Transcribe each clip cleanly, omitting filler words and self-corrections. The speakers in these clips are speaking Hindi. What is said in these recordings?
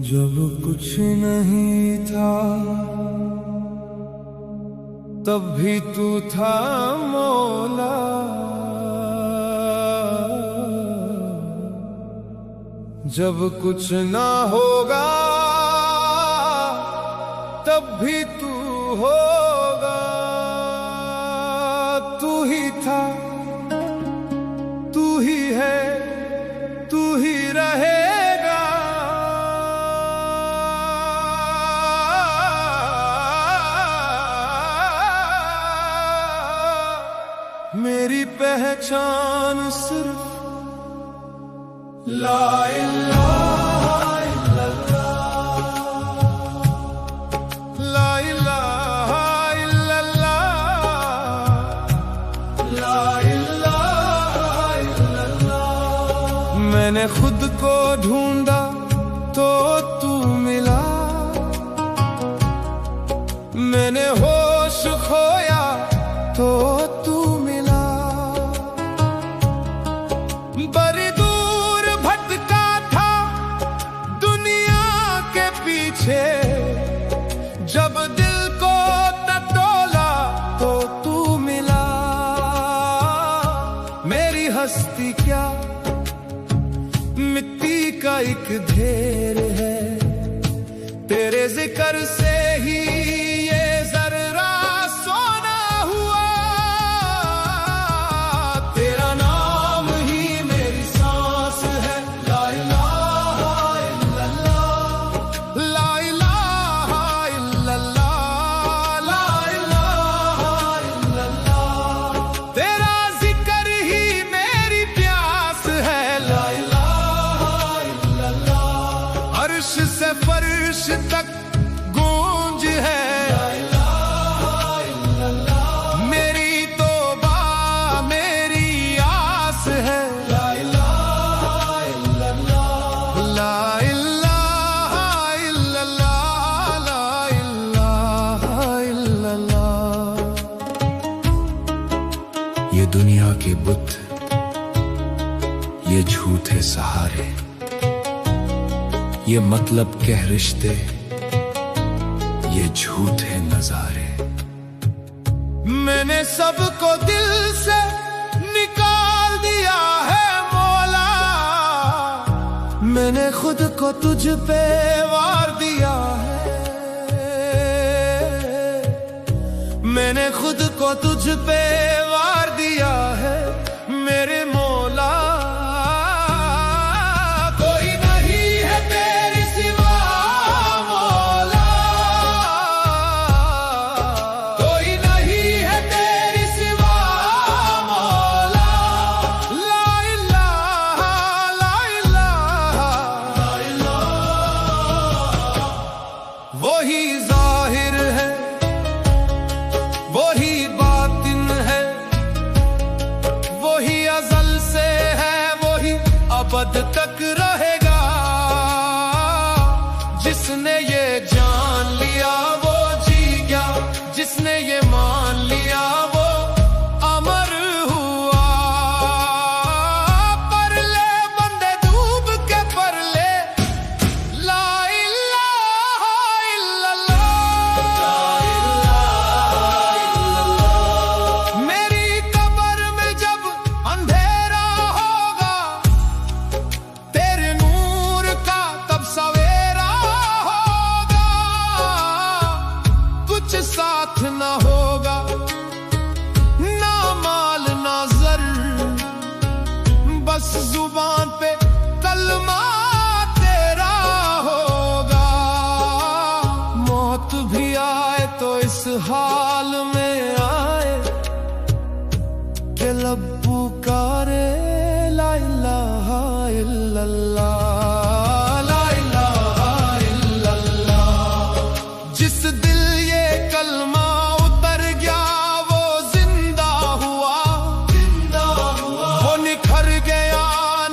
जब कुछ नहीं था तब भी तू था मौला, जब कुछ ना होगा तब भी तू होगा। तू ही था, तू ही है, तू ही रहेगा। मेरी पहचान सिर्फ ला इलाहा इल्लल्लाह, ला इलाहा इल्लल्लाह, ला इलाहा इल्लल्लाह। मैंने खुद को ढूंढा तो तू मिला, मैंने होश खोया तो तू मिला। बड़ी दूर भटका था दुनिया के पीछे, जब दिल को टटोला तो तू मिला। मेरी हस्ती क्या मिट्टी का एक ढेर है, तेरे जिक्र से ही ये जर्रा सोना हुआ। तेरा नाम ही मेरी सांस है, ला इलाहा इल्लल्लाह, ला इलाहा इल्लल्लाह, ला इलाहा इल्लल्लाह। तेरा जिक्र ही मेरी प्यास है, ला इलाहा इल्लल्लाह। अर्श से फर्श तक गूंज है, ला इलाहा इल्लल्लाह। मेरी तौबा मेरी आस है, ला इलाहा इल्लल्लाह, ला इलाहा इल्लल्लाह, ला इलाहा इल्लल्लाह। ये दुनिया के बुत, ये झूठे सहारे, ये मतलब कह रिश्ते, ये झूठे नजारे। मैंने सबको दिल से निकाल दिया है मौला, मैंने खुद को तुझ पे वार दिया है। मैंने खुद को तुझ पे वार दिया है मेरे मौला। वही जाहिर है, वही बातिन है, वही अज़ल से है, वही अबद तक रहेगा। जिसने ये जान लिया वो जी गया, जिसने ये मान लिया वो अमर हुआ। पर ले बंदे डूब के पर ले, ला इलाहा इल्लल्लाह। मेरी कब्र में जब अंधेरा होगा, तेरे नूर का तब सवेरा होगा। कुछ साथ ना होगा, ना माल ना ज़र, बस जुबान पे कलमा तेरा होगा। मौत भी आए तो इस हाल में आए कि लब पुकारे, ला इलाहा इल्लल्लाह, ला इलाहा इल्लल्लाह। जिस दिल ये कलमा उतर गया वो जिंदा हुआ, जिंदा हुआ। वो निखर गया,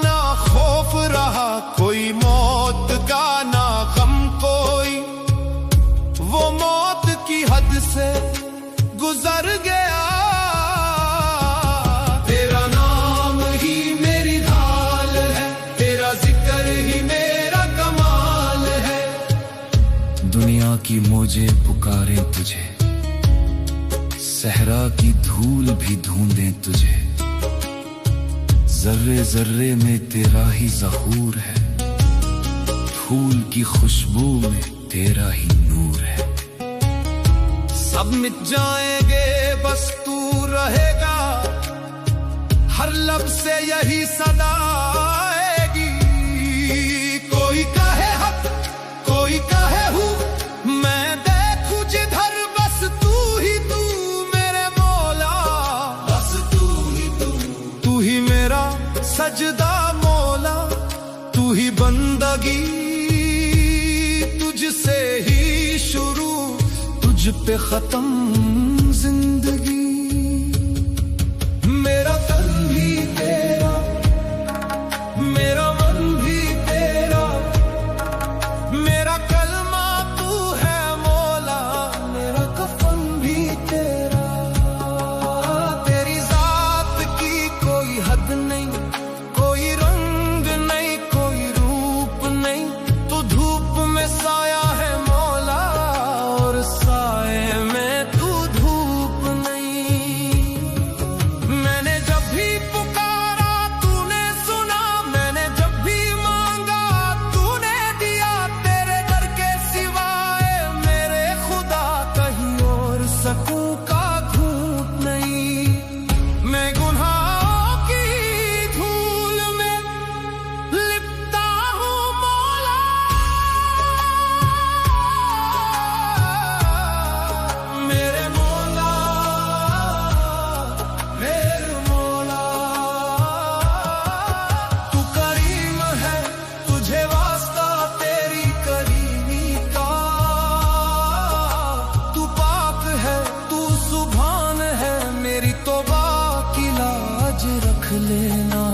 ना खौफ रहा कोई मौत का, ना गम कोई। वो मौत की हद से गुजर गया। तेरा नाम ही मेरी धार फौजें पुकारें तुझे, सहरा की धूल भी ढूंढें तुझे, जर्रे जर्रे में तेरा ही ज़हूर है, फूल की खुशबू में तेरा ही नूर है। सब मिट जाएंगे बस तू रहेगा, हर लब से यही सदा आएगी। कोई कहे हक कोई कहे हूँ, मैं देखूं जिधर बस तू ही तू मेरे मौला, बस तू ही मेरा सजदा मौला, तू ही बंदगी तुझसे ही शुरू, तुझ पे खत्म जिंदगी। मेरा तन भी तेरा, मेरा मन भी तेरा, मेरा कलमा तू है मौला, मेरा कफन भी तेरा। तेरी जात की कोई हद नहीं, कोई रंग नहीं, कोई रूप नहीं, तू धूप में साया है मौला, और साए में तू धूप नहीं। मैंने जब भी पुकारा तूने सुना, मैंने जब भी मांगा तूने दिया, तेरे दर के सिवाय मेरे खुदा कहीं और सकूं का घूंट नहीं। मैं गुनाहों की धूल में लिपटा हूँ मौला, मेरे मौला, मेरे मौला। तू करीम है, तुझे वास्ता तेरी करीमी का, तू पाक है, तू सुभान है, मेरी तौबा की लाज रख लेना।